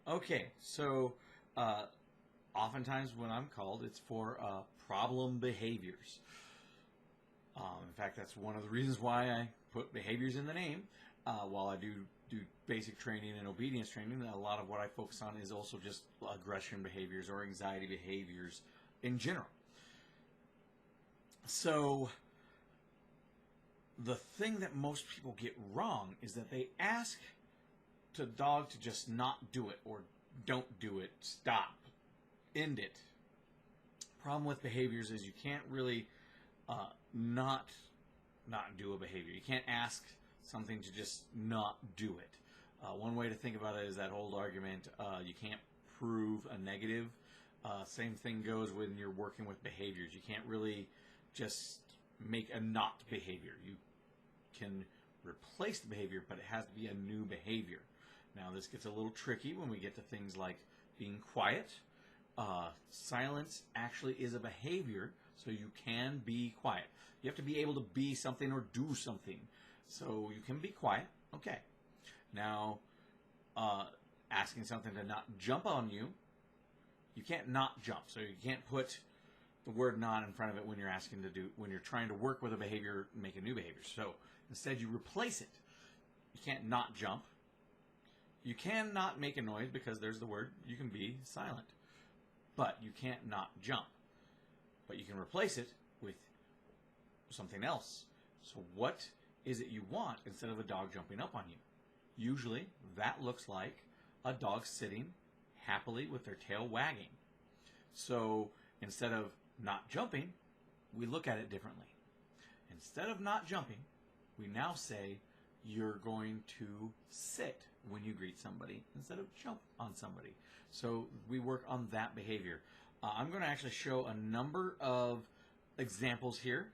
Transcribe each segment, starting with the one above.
Okay, so oftentimes when I'm called, it's for problem behaviors. In fact, that's one of the reasons why I put behaviors in the name. While I do basic training and obedience training, a lot of what I focus on is also just aggression behaviors or anxiety behaviors in general. So the thing that most people get wrong is that they ask the dog to just not do it or don't do it, stop, end it. Problem with behaviors is you can't really not do a behavior. You can't ask something to just not do it. One way to think about it is that old argument: you can't prove a negative. Same thing goes when you're working with behaviors. You can't really just make a not behavior. You can replace the behavior, but it has to be a new behavior. Now, this gets a little tricky when we get to things like being quiet. Silence actually is a behavior, so you can be quiet. You have to be able to be something or do something. So you can be quiet. Okay. Now, asking something to not jump on you, you can't not jump. So you can't put the word not in front of it when you're asking to do, when you're trying to work with a behavior, make a new behavior. So instead you replace it. You can't not jump. You can not make a noise because there's the word. You can be silent. But you can't not jump. But you can replace it with something else. So what is it you want instead of a dog jumping up on you? Usually that looks like a dog sitting happily with their tail wagging. So instead of not jumping, we look at it differently. Instead of not jumping, we now say you're going to sit when you greet somebody instead of jump on somebody. So we work on that behavior. I'm going to actually show a number of examples here.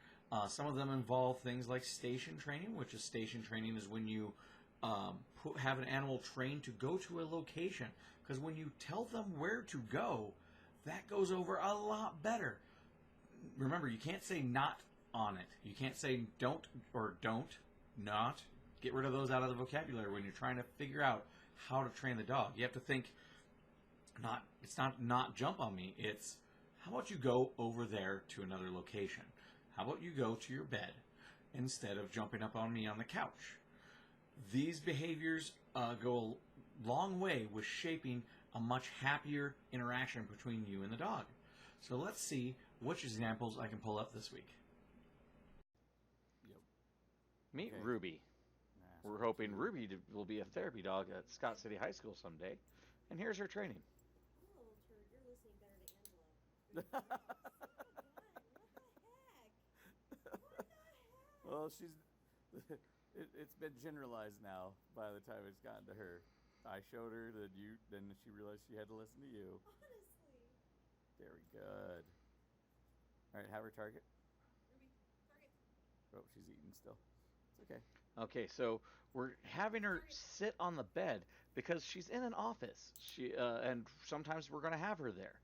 Some of them involve things like station training, which is station training is when you have an animal trained to go to a location. Because when you tell them where to go, that goes over a lot better. Remember, you can't say not on it. You can't say don't or don't, not. Get rid of those out of the vocabulary when you're trying to figure out how to train the dog. You have to think, it's not jump on me. It's how about you go over there to another location? How about you go to your bed instead of jumping up on me on the couch? These behaviors go a long way with shaping a much happier interaction between you and the dog. So let's see which examples I can pull up this week. Yep. Meet Okay. Ruby. Nah, We're hoping Ruby will be a therapy dog at Scott City High School someday. And here's her training. You little turd, you're listening better to Angela. Come on, what the heck? What the heck? well, she's. It's been generalized now. By the time it's gotten to her, I showed her that you. Then she realized she had to listen to you. Honestly. Very good. All right, have her target. Ruby, target. Oh, she's eating still. It's okay. Okay, so we're having her sit on the bed because she's in an office. And sometimes we're going to have her there.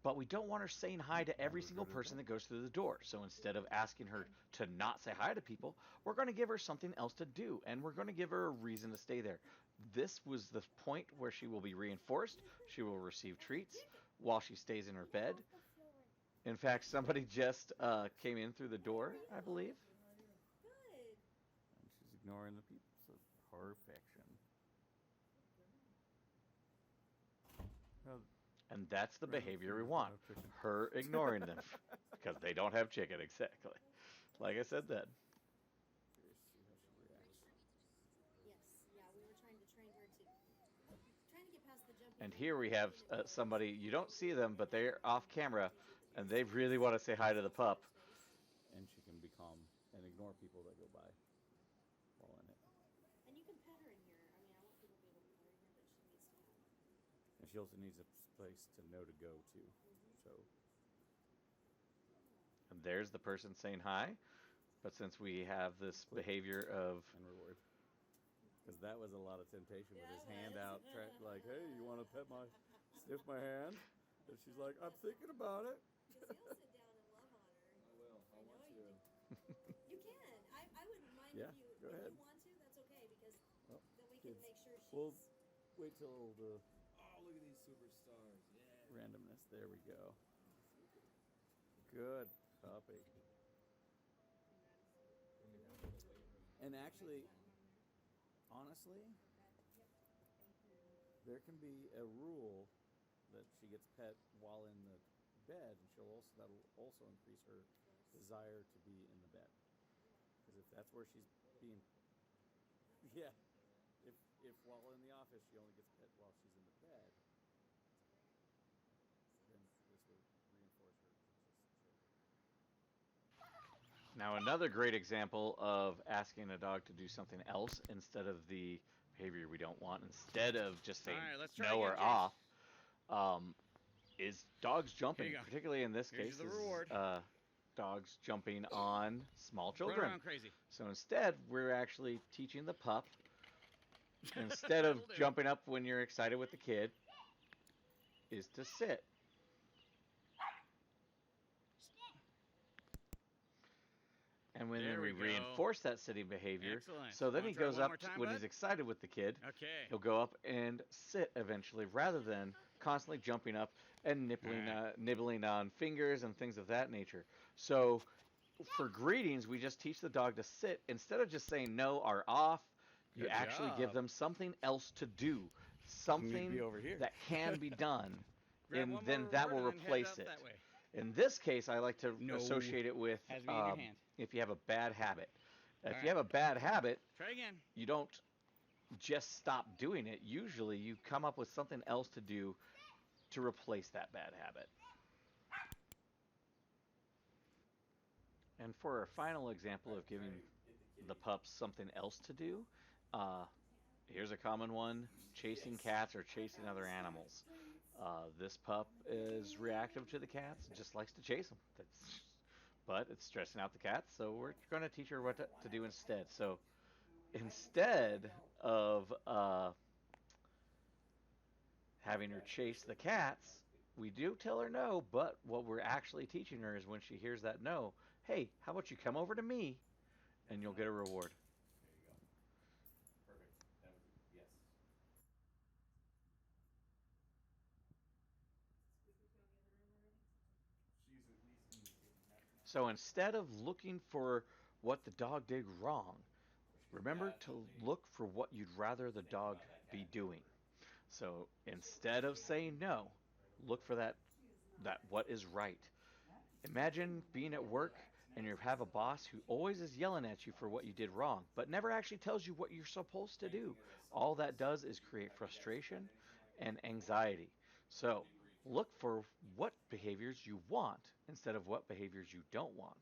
But we don't want her saying hi to every Never go single to person bed. that goes through the door. So instead of asking her to not say hi to people, we're going to give her something else to do, and we're going to give her a reason to stay there. This was the point where she will be reinforced. She will receive treats while she stays in her Get bed. off the floor. In fact, somebody just came in through the door, I believe. Good. And she's ignoring the people. So perfection. Well, And that's the right, behavior we chickens don't want. have chicken. Her ignoring them because they don't have chicken, exactly. Like I said then. Curious to see how she reacts. Yes, yeah, we were trying to train her to get past the jumping. And here we have somebody, you don't see them, but they're off camera, and they really want to say hi to the pup. And she can be calm and ignore people that go by while in it. And you can pet her in here. I mean, I want people to be able to pet her in here, but she needs to have. And she also needs a place to know to go to. So And there's the person saying hi. But since we have this click behavior of, and reward. Because that was a lot of temptation with Yeah, his it hand was. out, like, hey, you want to sniff my hand? And she's like, I'm thinking about it. Because he'll sit down and love on her. I will. I I want know to. you do. You can. I wouldn't mind Yeah, if you go if ahead. you want to. That's okay because Well, then we can kids, make sure she's. we'll wait till the look at these superstars. Yeah. Randomness. There we go. Good puppy. Bring it down to the weight room. And actually, honestly, there can be a rule that she gets pet while in the bed, and that'll also increase her desire to be in the bed. Because if that's where she's being, yeah, if while in the office she only gets pet while she's in the bed, then this will reinforce her to just chill. Now, another great example of asking a dog to do something else instead of the behavior we don't want, instead of just saying All right, let's try no again, or Jace. off, is dogs jumping. Here you go. Particularly in this Here's case, the is reward. dogs jumping on small Run children. around crazy. So instead, we're actually teaching the pup, instead of That'll do. jumping up when you're excited with the kid, is to sit. And when There we we go. reinforce that sitting behavior, Excellent. so then Wanna he try goes one up more time, when bud? he's excited with the kid. Okay. He'll go up and sit eventually, rather than constantly jumping up and nibbling on fingers and things of that nature. So for greetings, we just teach the dog to sit instead of just saying no or off. You Good actually give job. them something else to do, Need to something be over here. that can be done, Grab and one then more that reward will and then head replace up it. that way. In this case, I like to No. associate it with Has to be in your hand. if you have a bad habit. If All you have a bad habit, Try again. you don't just stop doing it. Usually, you come up with something else to do to replace that bad habit. And for our final example of giving the pups something else to do, here's a common one: chasing cats or chasing other animals. This pup is reactive to the cats, just likes to chase them. But it's stressing out the cats, so we're going to teach her what to do instead. So instead of having her chase the cats, we do tell her no, but what we're actually teaching her is when she hears that no, hey, how about you come over to me and you'll get a reward. There you go. Perfect. That was yes. She's at least in the So instead of looking for what the dog did wrong, remember to look for what you'd rather the dog be doing. So instead of saying no, look for that what is right. Imagine being at work and you have a boss who always is yelling at you for what you did wrong, but never actually tells you what you're supposed to do. All that does is create frustration and anxiety. So look for what behaviors you want instead of what behaviors you don't want.